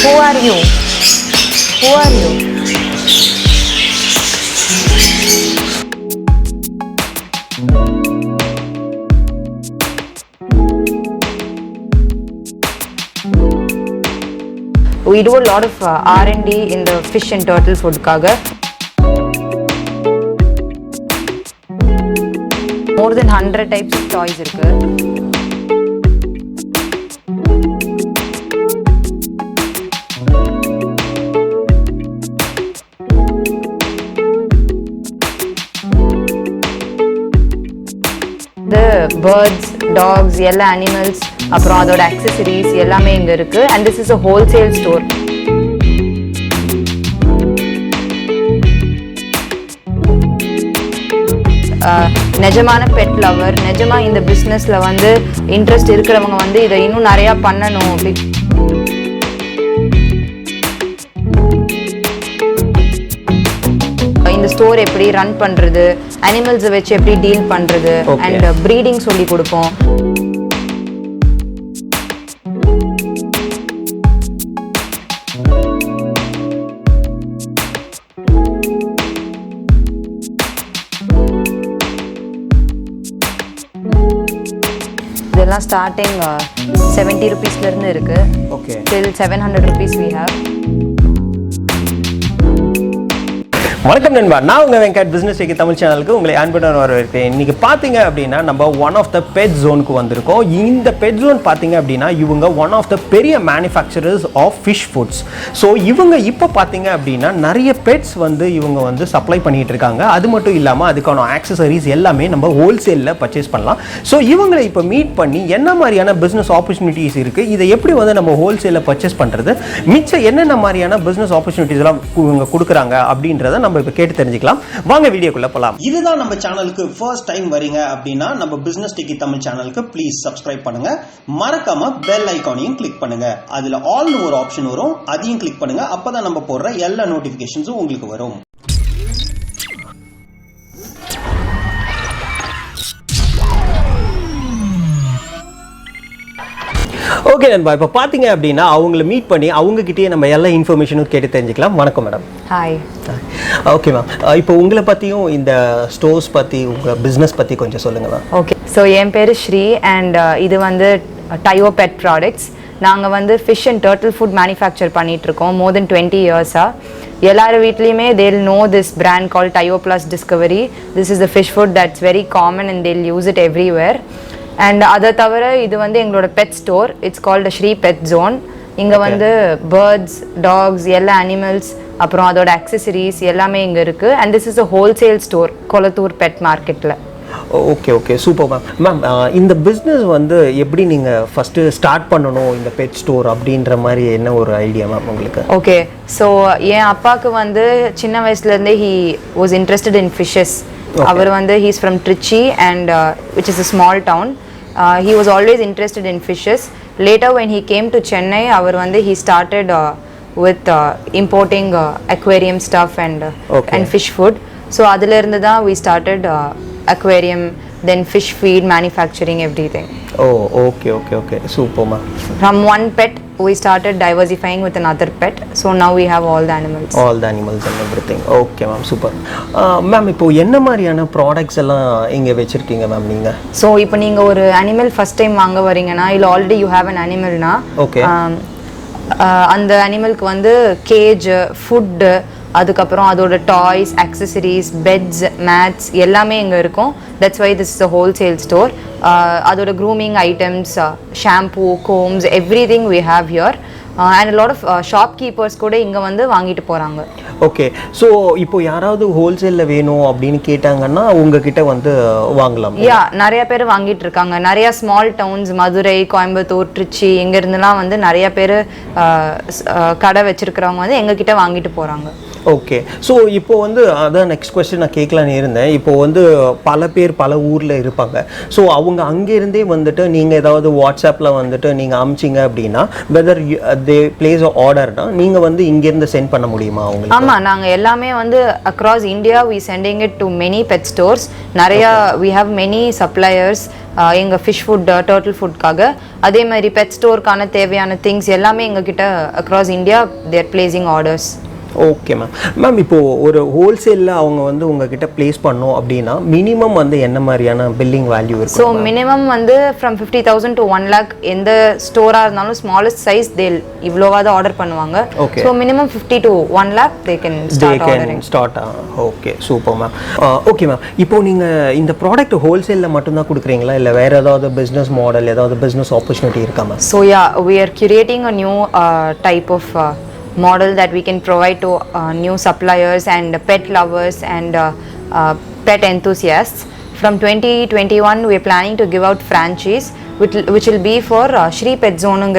Who are you? Who are you? We do a lot of R&D in the fish and turtle food kaga. More than 100 types of toys irukku. The birds, dogs, yellow animals, அப்புறம் அதோட accessories எல்லாமே இங்க இருக்கு. And this is a wholesale store. நிஜமான pet lover, நிஜமா இந்த பிஸ்னஸ்ல வந்து interest இருக்கிறவங்க வந்து இதை இன்னும் நிறைய பண்ணணும். இந்த ஸ்டோர் எப்படி ரன் பண்றது, அனிமல்ஸ் வச்சு எப்படி டீல் பண்றது அண்ட் ப்ரீடிங் சொல்லி கொடுப்போம். இதெல்லாம் ஸ்டார்டிங் 70 rupeesல இருந்து இருக்கு. Okay. Till 700 rupees we have. வணக்கம் நண்பா, நான் உங்கள் வெங்கட் பிஸ்னஸ் டெக்கி தமிழ் சேனலுக்கு உங்களை அன்புடன் வரவேற்கிறேன். இன்றைக்கி பார்த்தீங்க அப்படின்னா நம்ம ஒன் ஆஃப் த பெட் ஜோனுக்கு வந்திருக்கோம். இந்த பெட் ஜோன் பார்த்தீங்க அப்படின்னா இவங்க ஒன் ஆஃப் த பெரிய manufacturers of fish foods. So இவங்க இப்போ பார்த்தீங்க அப்படின்னா நிறைய பெட்ஸ் வந்து இவங்க வந்து சப்ளை பண்ணிகிட்டு இருக்காங்க. அது மட்டும் இல்லாமல் அதுக்கான ஆக்சசரிஸ் எல்லாமே நம்ம ஹோல்சேலில் பர்ச்சேஸ் பண்ணலாம். ஸோ இவங்களை இப்போ மீட் பண்ணி என்ன மாதிரியான பிஸ்னஸ் ஆப்பர்ச்சுனிட்டிஸ் இருக்குது, இதை எப்படி வந்து நம்ம ஹோல்சேலில் பர்ச்சேஸ் பண்ணுறது, மிச்சம் என்னென்ன மாதிரியான பிஸ்னஸ் ஆப்பர்ச்சுனிட்டிஸ்லாம் இவங்க கொடுக்குறாங்க அப்படின்றத நம்ம இப்ப கேட்டு தெரிஞ்சுக்கலாம். வாங்க வீடியோக்குள்ள போலாம். இதுதான் நம்ம சேனலுக்கு ஃபர்ஸ்ட் டைம் வரீங்க அப்படின்னா நம்ம பிசினஸ் டெக்கி தமிழ் சேனலுக்கு ப்ளீஸ் சப்ஸ்கிரைப் பண்ணுங்க. மறக்காம பெல் ஐகானையும் கிளிக் பண்ணுங்க. அதுல ஆல்னு ஒரு ஆப்ஷன் வரும், அதையும் கிளிக் பண்ணுங்க. அப்பதான் நம்ம போடுற எல்லா நோட்டிபிகேஷன்ஸும் உங்களுக்கு வரும். ஓகே நண்பா, இப்போ பார்த்தீங்க அப்படின்னா அவங்கள மீட் பண்ணி அவங்ககிட்டயே நம்ம எல்லா இன்ஃபர்மேஷனும் கேட்டு தெரிஞ்சுக்கலாம். வணக்கம் மேடம். ஹாய். ஓகே மேம், இப்போ உங்களை பற்றியும் இந்த ஸ்டோர்ஸ் பற்றி உங்கள் பிஸ்னஸ் பற்றி கொஞ்சம் சொல்லுங்கள் மேம். ஓகே, ஸோ என் பேர் ஸ்ரீ அண்ட் இது வந்து டயோ பெட் ப்ராடக்ட்ஸ். நாங்கள் வந்து fish and turtle food manufacture பண்ணிகிட்ருக்கோம் மோர் தென் 20 years-ஆ. எல்லார் வீட்லேயுமே they'll know this brand called Tayo Plus Discovery. This is the fish food that's very common and they'll use it everywhere. And அதை தவிர இது வந்து எங்களோட pet store. It's called Sree Pet Zone. இங்கே வந்து பேர்ட்ஸ், டாக்ஸ், எல்லா animals, அப்புறம் அதோட அக்சசரிஸ் எல்லாமே இங்கே இருக்குது. And this is a wholesale store Kolathur pet மார்க்கெட்டில். Okay okay, super ma'am. Ma'am, இந்த பிஸ்னஸ் வந்து எப்படி நீங்கள் ஃபஸ்ட்டு ஸ்டார்ட் பண்ணணும் இந்த பெட் ஸ்டோர் அப்படின்ற மாதிரி என்ன ஒரு ஐடியா மேம் உங்களுக்கு? ஓகே, ஸோ என் அப்பாவுக்கு வந்து சின்ன வயசுலேருந்தே he was interested in fishes. அவர் வந்து he's from Techy and which is a small town. He was always interested in fishes. Later when he came to Chennai, அவர் வந்து he started with importing aquarium stuff and fish food. So அதில இருந்து தான் we started aquarium, then fish feed, manufacturing, everything. Oh, okay, super ma'am. From one pet we started diversifying with another pet, so now we have all the animals and everything. Okay ma'am, super. Ma'am, இப்போ என்ன மாதிரியான products எல்லாம் இங்க வெச்சிருக்கீங்க ma'am நீங்க? So இப்போ நீங்க ஒரு animal first time வாங்க வரீங்கனா இல்ல already you have an animal na, okay, அந்த அனிமலுக்கு வந்து கேஜ், ஃபுட், அதுக்கப்புறம் அதோட டாய்ஸ், அக்சசரிஸ், பெட்ஸ், மேட்ஸ் எல்லாமே இங்கே இருக்கும். That's why this is a wholesale store. அதோட grooming items, shampoo, combs, everything we have here. And lot of shopkeepers கூட இங்கே வந்து வாங்கிட்டு போகிறாங்க. ஓகே, ஸோ இப்போ யாராவது ஹோல்சேலில் வேணும் அப்படின்னு கேட்டாங்கன்னா உங்ககிட்ட வந்து வாங்கலாம்? யா, நிறைய பேர் வாங்கிட்டு இருக்காங்க. நிறைய ஸ்மால் டவுன்ஸ், மதுரை, கோயம்புத்தூர், திருச்சி, இங்கேருந்துலாம் வந்து நிறைய பேர் கடை வச்சிருக்கிறவங்க வந்து எங்ககிட்ட வாங்கிட்டு போகிறாங்க. ஓகே. ஸோ இப்போ வந்து அதான் நெக்ஸ்ட் கொஸ்டின் நான் கேட்கலான்னு இருந்தேன். இப்போ வந்து பல பேர் பல ஊரில் இருப்பாங்க. ஸோ அவங்க அங்கேருந்தே வந்துட்டு நீங்கள் ஏதாவது வாட்ஸ்அப்பில் வந்துட்டு நீங்கள் அமிச்சிங்க அப்படின்னா வெதர் தே பிளேஸ் ஆர்டர்னா நீங்கள் வந்து இங்கேருந்து சென்ட் பண்ண முடியுமா அவங்களுக்கு? ஆமாம், நாங்கள் எல்லாமே வந்து across India we sending it to many pet stores. நிறையா வி ஹாவ் மெனி சப்ளையர்ஸ் எங்கள் ஃபிஷ் ஃபுட் டர்ட்டில் ஃபுட்காக. அதே மாதிரி பெட் ஸ்டோருக்கான தேவையான திங்ஸ் எல்லாமே எங்ககிட்ட across India they're placing orders. Okay ma'am. Ma'am இப்போது ஒரு ஹோல்சேலில் அவங்க வந்து உங்ககிட்ட ப்ளேஸ் பண்ணோம் அப்படின்னா மினிமம் வந்து என்ன மாதிரியான பில்லிங் வேல்யூ இருக்கும்? ஸோ மினிமம் வந்து ஃப்ரம் 50,000 to 1 lakh எந்த ஸ்டோராக இருந்தாலும் ஸ்மாலஸ்ட் சைஸ் தேல் இவ்வளோவாத ஆர்டர் பண்ணுவாங்க. So minimum 50 to 1 lakh they can start. Okay, super ma'am. Okay ma'am, இப்போது நீங்கள் இந்த ப்ராடக்ட் ஹோல்சேலில் மட்டும்தான் கொடுக்குறீங்களா இல்லை வேறு ஏதாவது பிஸ்னஸ் மாடல் ஏதாவது பிஸ்னஸ் ஆப்பர்ச்சுனிட்டி இருக்கா ma'am? So yeah, we are curating a new type of model that we can provide to new suppliers and pet lovers and pet enthusiasts. From 2021 we are planning to give out franchise which will be for Sree Pet Zone in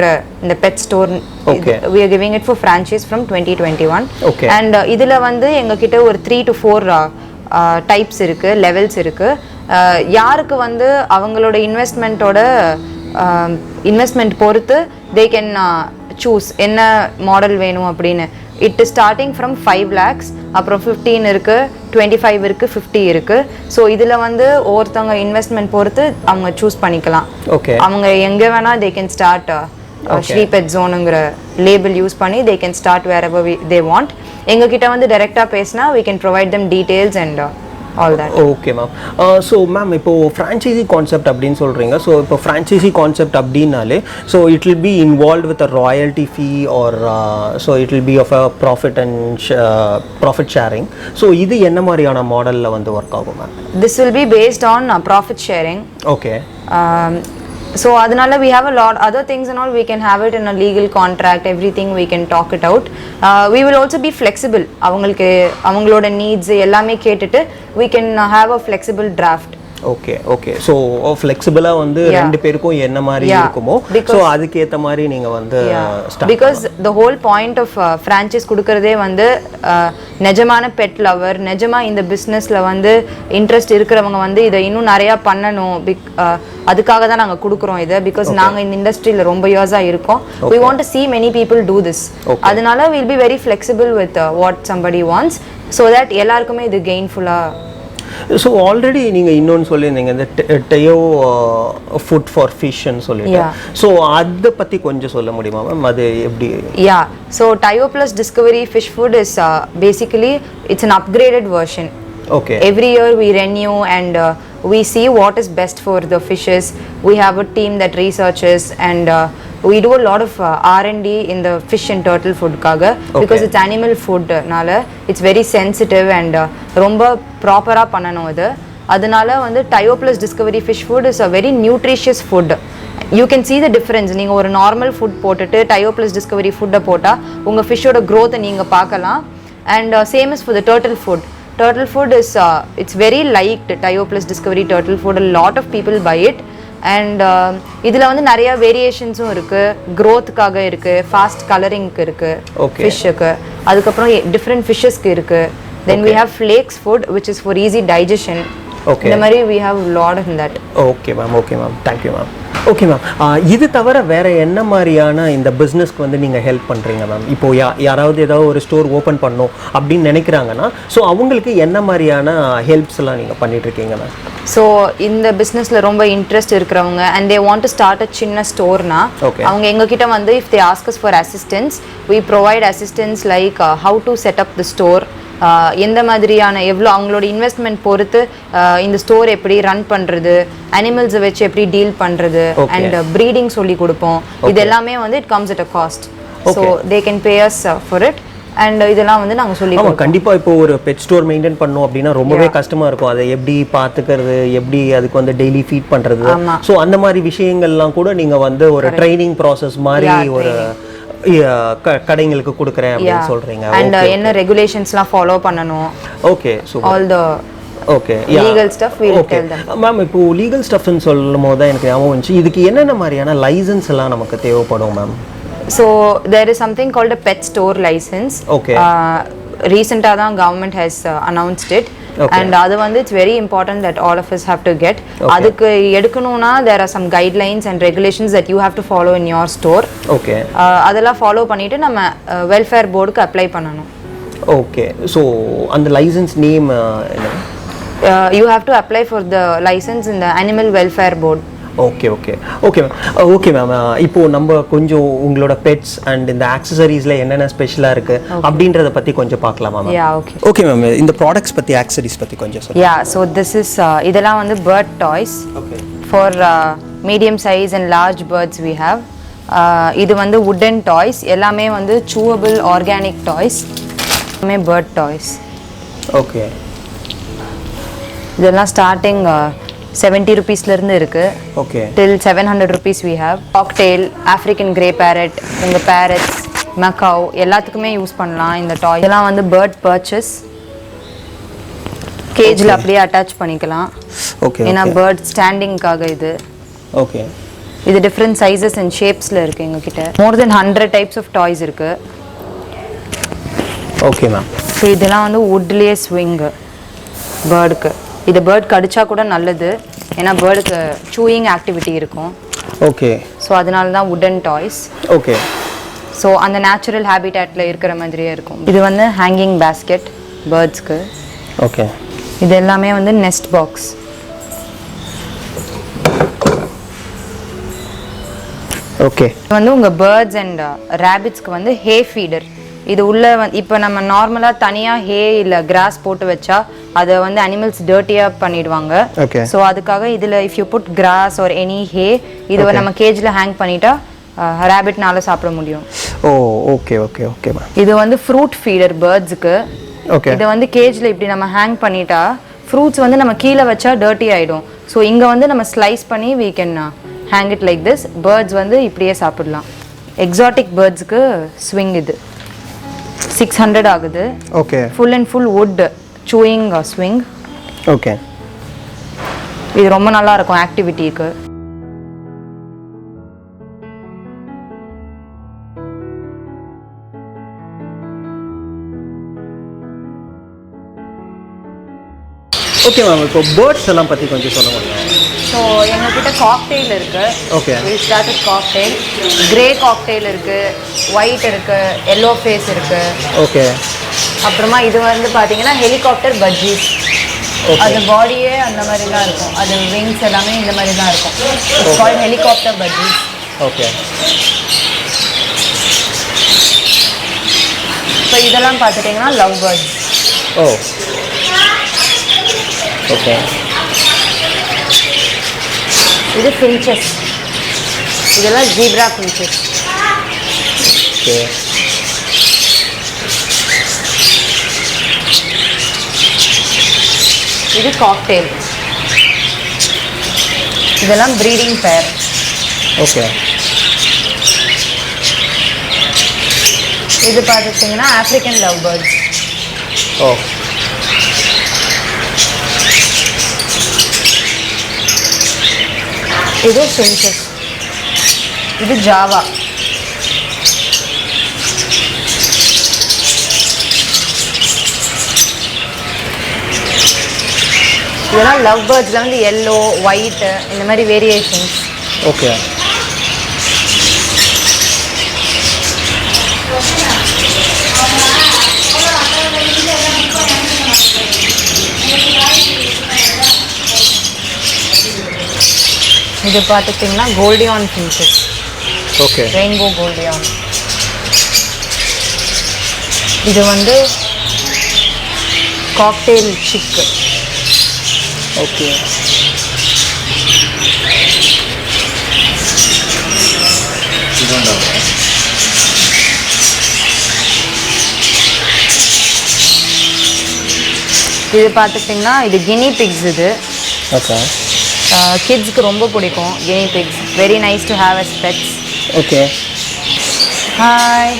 the pet store. Okay. We are giving it for franchise from 2021. Okay. And idhula vandu enga kitta or 3 to 4 types irukku, levels irukku. யாருக்கு வந்து அவங்களோட இன்வெஸ்ட்மெண்ட்டோட investment பொறுத்து they can choose என்ன model வேணும் அப்படின்னு. It starting from 5 lakhs, அப்புறம் 15 இருக்கு, 25 இருக்கு, 50 இருக்கு. ஸோ இதில் வந்து ஒவ்வொருத்தவங்க இன்வெஸ்ட்மெண்ட் பொறுத்து அவங்க சூஸ் பண்ணிக்கலாம். ஓகே. அவங்க எங்கே வேணால் they can start Sree Pet Zoneங்கிற லேபிள் யூஸ் பண்ணி they can start wherever they want. எங்ககிட்ட வந்து டைரெக்டாக பேசினா we can provide them details and all that. Okay ma'am. So ma'am இப்போது ஃப்ரான்ச்சைசி கான்செப்ட் அப்படின்னு சொல்கிறீங்க. ஸோ இப்போ ஃப்ரான்ச்சைசி கான்செப்ட் அப்படின்னாலே so it will be involve with a royalty fee or so it will be of a profit and profit sharing. So இது என்ன மாதிரியான மாடலில் வந்து ஒர்க் ஆகும் ma'am? This will be based on profit sharing. Okay. So adanaala we have a lot other things and all, we can have it in a legal contract, everything we can talk it out. We will also be flexible. avangalukku avangaloda needs ellame ketittu we can have a flexible draft. Okay okay. So ஃப்ளெக்சிபிளாக வந்து ரெண்டு பேருக்கும் என்ன மாதிரி இருக்குமோ so அதுக்கேற்ற மாதிரி நீங்கள் வந்து because the whole point of franchise கொடுக்கறதே வந்து நிஜமான பெட் லவர், நிஜமாக இந்த பிஸ்னஸில் வந்து இன்ட்ரெஸ்ட் இருக்கிறவங்க வந்து இதை இன்னும் நிறையா பண்ணணும் அதுக்காக தான் நாங்கள் கொடுக்குறோம் இதை. பிகாஸ் நாங்கள் இந்த இண்டஸ்ட்ரியில் ரொம்ப இயர்ஸாக இருக்கோம். we want to see many people do this. அதனால we'll be very flexible with what somebody wants so that எல்லாருக்குமே இது கெயின்ஃபுல்லாக. ஸோ ஆல்ரெடி நீங்கள் இன்னொன்று சொல்லியிருந்தீங்க இந்த டெயோ ஃபுட் ஃபார் ஃபிஷ்ன்னு சொல்லிட்டு. ஸோ அதை பற்றி கொஞ்சம் சொல்ல முடியுமா மேம்? அது எப்படி? Yeah, so Taiyo plus discovery fish food is basically it's an upgraded version. Okay. Every year we renew and we see what is best for the fishes. We have a team that researches and we do a lot of R&D in the fish and turtle food kaga because it's animal food nala it's very sensitive and romba proper ah pananum idu. Adanala vandu Tyo Plus Discovery fish food is a very nutritious food. You can see the difference. நீங்க ஒரு normal food போட்டுட்டு Tyo Plus Discovery ஃபுட்டை போட்டால் உங்கள் ஃபிஷ்ஷோட க்ரோத்தை நீங்கள் பார்க்கலாம். And same is for the turtle food. Turtle food is it's very liked. Tyo Plus Discovery turtle food, a lot of people buy it. And இதில் வந்து நிறைய வேரியேஷன்ஸும் இருக்குது. க்ரோத்துக்காக இருக்குது, ஃபாஸ்ட் கலரிங்க்கு இருக்குது ஃபிஷ்ஷுக்கு, அதுக்கப்புறம் டிஃப்ரெண்ட் ஃபிஷ்ஷஸ்க்கு இருக்குது. Then we have flakes food which is for easy digestion. இந்த மாதிரி we have a lot of that. Okay ma'am, okay ma'am, thank you ma'am. Okay ma'am, இது தவிர வேறு என்ன மாதிரியான இந்த பிஸ்னஸ்க்கு வந்து நீங்கள் ஹெல்ப் பண்ணுறீங்க மேம்? இப்போது யாராவது ஏதாவது ஒரு ஸ்டோர் ஓப்பன் பண்ணணும் அப்படின்னு நினைக்கிறாங்கன்னா ஸோ அவங்களுக்கு என்ன மாதிரியான ஹெல்ப்ஸ் எல்லாம் நீங்கள் பண்ணிகிட்ருக்கீங்க மேம்? ஸோ இந்த பிஸ்னஸில் ரொம்ப இன்ட்ரெஸ்ட் இருக்கிறவங்க and they want to start அ சின்ன ஸ்டோர்னா அவங்க எங்ககிட்ட வந்து if they ask as for assistance we provide assistance like how to set up the store, எந்த மாதிரியான எவ்வளோ அவங்களோட இன்வெஸ்ட்மெண்ட் பொறுத்து இந்த ஸ்டோர் எப்படி ரன் பண்ணுறது, அனிமல்ஸை வச்சு எப்படி டீல் பண்ணுறது அண்ட் ப்ரீடிங் சொல்லி கொடுப்போம். இது எல்லாமே வந்து it comes at a cost. So they can pay as for it and இதெல்லாம் வந்து நாங்கள் சொல்லி கொடுப்போம். கண்டிப்பாக இப்போ ஒரு பெட் ஸ்டோர் மெயின்டைன் பண்ணோம் அப்படின்னா ரொம்பவே கஷ்டமாக இருக்கும். அதை எப்படி பார்த்துக்கிறது, எப்படி அதுக்கு வந்து டெய்லி ஃபீட் பண்ணுறது, ஸோ அந்த மாதிரி விஷயங்கள்லாம் கூட நீங்கள் வந்து ஒரு ட்ரைனிங் ப்ராசஸ் மாதிரி ஒரு கடைங்களுக்கு கொடுக்குறேன் அப்படின்னு சொல்றீங்க. அண்ட் என்ன ரெகுலேஷன்ஸ்லாம் ஃபாலோ பண்ணணும். Okay, super. All the okay legal stuff we will tell them. Ma'am, இப்போ லீகல் ஸ்டஃப்னு சொல்லும்போது தான் எனக்கு ஞாபகம் வந்துச்சு, இதுக்கு என்னென்ன மாதிரியான லைசன்ஸ் எல்லாம் நமக்கு தேவைப்படும் ma'am? So there is something called a pet store license. Okay. ரீசெண்டாக தான் government has announced it and அது வந்து it's very important that all of us have to get. அதுக்கு எடுக்கணும்னா there are some guidelines and regulations that you have to follow in your store. Okay, அதெல்லாம் follow பண்ணிட்டு நம்ம welfare போர்டுக்கு apply பண்ணணும். Okay, so அந்த லைசன்ஸ் நேம் என்ன? You have to apply for the license in the Animal Welfare Board. Okay okay okay ma'am. Okay ma'am, இப்போது நம்ம கொஞ்சம் உங்களோட பெட்ஸ் அண்ட் இந்த ஆக்சசரிஸில் என்னென்ன ஸ்பெஷலாக இருக்குது அப்படின்றத பற்றி கொஞ்சம் பார்க்கலாமா ma'am? Yeah, okay. Okay ma'am, இந்த ப்ராடக்ட்ஸ் பற்றி ஆக்சசரிஸ் பற்றி கொஞ்சம் சொல்லுங்கள். Yeah, so this is இதெல்லாம் வந்து bird toys. Okay. For medium size and large birds we have. இது வந்து wooden toys, எல்லாமே வந்து chewable organic toys, எல்லாமே bird toys. ஓகே, இதெல்லாம் ஸ்டார்டிங் 70 rupeesலேருந்து இருக்குது. Okay, till 700 rupees we have. Cocktail, African grey parrot, இந்த parrots, macaw எல்லாத்துக்குமே use பண்ணலாம் இந்த டாய். இதெல்லாம் வந்து பேர்ட் பர்ச்சஸ், கேஜில் அப்படியே அட்டாச் பண்ணிக்கலாம். ஓகே, ஏன்னா பேர்ட் ஸ்டாண்டிங்காக இது. ஓகே, இது டிஃப்ரெண்ட் சைஸஸ் அண்ட் ஷேப்ஸில் இருக்குது எங்ககிட்ட. மோர் தென் 100 டைப்ஸ் ஆஃப் டாய்ஸ் இருக்குது. Okay ma'am. ஸோ இதெல்லாம் வந்து வுட்லேயே ஸ்விங்கு பேர்டுக்கு. இது பேர்ட் கடிச்சா கூட நல்லது, ஏன்னா பேர்டுக்கு சூயிங் ஆக்டிவிட்டி இருக்கும். ஓகே, ஸோ அதனால தான் வுடன் டாய்ஸ். ஓகே, ஸோ அந்த நேச்சுரல் ஹேபிட்டேட்டில் இருக்கிற மாதிரியே இருக்கும். இது வந்து ஹேங்கிங் பேஸ்கெட் பேர்ட்ஸ்க்கு. ஓகே, இது எல்லாமே வந்து நெஸ்ட் பாக்ஸ். ஓகே, இது வந்து உங்கள் பேர்ட்ஸ் அண்ட் ரேபிட்ஸ்க்கு வந்து ஹே ஃபீடர். இது உள்ள இப்போ நம்ம நார்மலாக தனியாக ஹே இல்லை கிராஸ் போட்டு வச்சா அதை வந்து அனிமல்ஸ் டர்ட்டியாக பண்ணிடுவாங்க. ஓகே, ஸோ அதுக்காக இதில் if you put grass or any hay, இது நம்ம கேஜில் ஹேங் பண்ணிட்டா ரேபிட்னால சாப்பிட முடியும். Oh, okay okay okay ma'am. இது வந்து ஃப்ரூட் ஃபீடர் பேர்ட்ஸுக்கு. ஓகே, இதை வந்து கேஜில் இப்படி நம்ம ஹேங் பண்ணிட்டா ஃப்ரூட்ஸ் வந்து நம்ம கீழே வச்சா டர்ட்டி ஆகிடும். ஸோ இங்கே வந்து நம்ம ஸ்லைஸ் பண்ணி we can hang it like this. Birds வந்து இப்படியே சாப்பிடலாம். எக்ஸாட்டிக் பேர்ட்ஸுக்கு ஸ்விங் இது 600 ஆகுது. Okay, full and full would chewing swing. Okay, இது ரொம்ப நல்லா இருக்கும் ஆக்டிவிட்டிக்கு. ஓகே மேம், இப்போ பேர்ட்ஸ் எல்லாம் பற்றி கொஞ்சம் சொல்ல முடியும்? ஸோ எங்ககிட்ட காக்டெயில் இருக்குது. Okay, started cocktail, grey cocktail இருக்குது, ஒயிட் இருக்குது, எல்லோ ஃபேஸ் இருக்குது. ஓகே, அப்புறமா இது வந்து பார்த்தீங்கன்னா ஹெலிகாப்டர் பஜ்ஜீஸ். அது பாடியே அந்த மாதிரி தான் இருக்கும், அது விங்ஸ் எல்லாமே இந்த மாதிரி தான் இருக்கும். It's called helicopter பஜ்ஜீஸ். Okay, so இதெல்லாம் பார்த்துட்டிங்கன்னா லவ் பேர்ட்ஸ். ஓ, ஓகே, இது ஃபின்ச்சஸ். இதெல்லாம் ஜீப்ரா ஃபின்ச்சஸ். ஓகே, இது காக்டெயில். இதெல்லாம் ப்ரீடிங் பேர். ஓகே, இது பார்த்துட்டிங்கன்னா ஆஃப்ரிக்கன் லவ் பேர்ட்ஸ். ஓ, இது ஃபின்ச்சஸ். இது ஜாவா. இதெல்லாம் லவ் பேர்ட்ஸில் வந்து எல்லோ ஒயிட்டு இந்த மாதிரி வேரியேஷன்ஸ். ஓகே, இது பார்த்துட்டிங்கன்னா Gouldian finches. Okay, rainbow Gouldian. இது வந்து காக்டெயில் சிக்கு. ஓகே, இது பார்த்துட்டிங்கன்னா இது கினி பிக்ஸ். இது ஓகே, கிட்ஸ்க்கு ரொம்ப பிடிக்கும் guinea pigs. Very nice to have as pets. Okay, hi.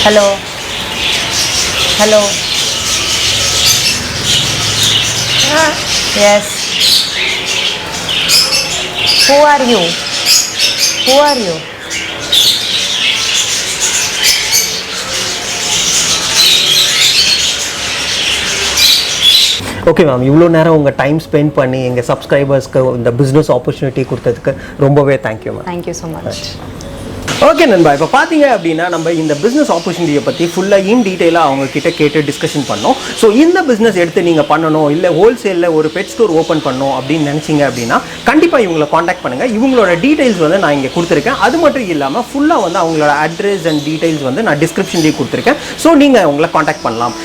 Hello hello. Yes. Who are you? Who are you? Okay ma'am, இவ்வளோ நேரம் உங்கள் டைம் ஸ்பெண்ட் பண்ணி எங்கள் சப்ஸ்கிரைபர்ஸ்க்கு இந்த பிஸ்னஸ் ஆப்பர்ச்சுனிட்டி கொடுத்ததுக்கு ரொம்பவே thank you ma'am. Thank you so much. Okay நண்பா, இப்போ பார்த்தீங்க அப்படின்னா நம்ம இந்த பிஸ்னஸ் ஆப்பர்ச்சுனிட்டியை பற்றி ஃபுல்லாக இன் டீட்டெயிலாக அவங்க கிட்ட கேட்டு டிஸ்கஷன் பண்ணோம். ஸோ இந்த பிஸ்னஸ் எடுத்து நீங்கள் பண்ணணும், இல்லை ஹோல்சேலில் ஒரு பெட் ஸ்டோர் ஓப்பன் பண்ணணும் அப்படின்னு நினச்சிங்க அப்படின்னா கண்டிப்பாக இவங்களை காண்டாக்ட் பண்ணுங்கள். இவங்களோட டீட்டெயில்ஸ் வந்து நான் இங்கே கொடுத்துருக்கேன். அது மட்டும் இல்லாமல் ஃபுல்லாக வந்து அவங்களோட அட்ரஸ் அண்ட் டீட்டெயில்ஸ் வந்து நான் டிஸ்கிரிப்ஷன்லேயே கொடுத்துருக்கேன். ஸோ நீங்கள் அவங்கள காண்டாக்ட் பண்ணலாம்.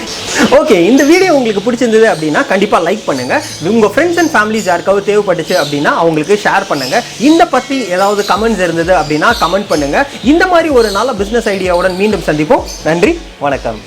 ஓகே, இந்த வீடியோ உங்களுக்கு பிடிச்சிருந்தது அப்படின்னா கண்டிப்பாக லைக் பண்ணுங்கள். உங்கள் ஃப்ரெண்ட்ஸ் அண்ட் ஃபேமிலிஸ் யாருக்காவது தேவைப்பட்டுச்சு அப்படின்னா அவங்களுக்கு ஷேர் பண்ணுங்கள். இந்த பற்றி ஏதாவது கமெண்ட்ஸ் இருந்தது அப்படின்னா கமெண்ட் பண்ணுங்கள். இந்த மாதிரி ஒரு நல்ல பிஸ்னஸ் ஐடியாவுடன் மீண்டும் சந்திப்போம். நன்றி, வணக்கம்.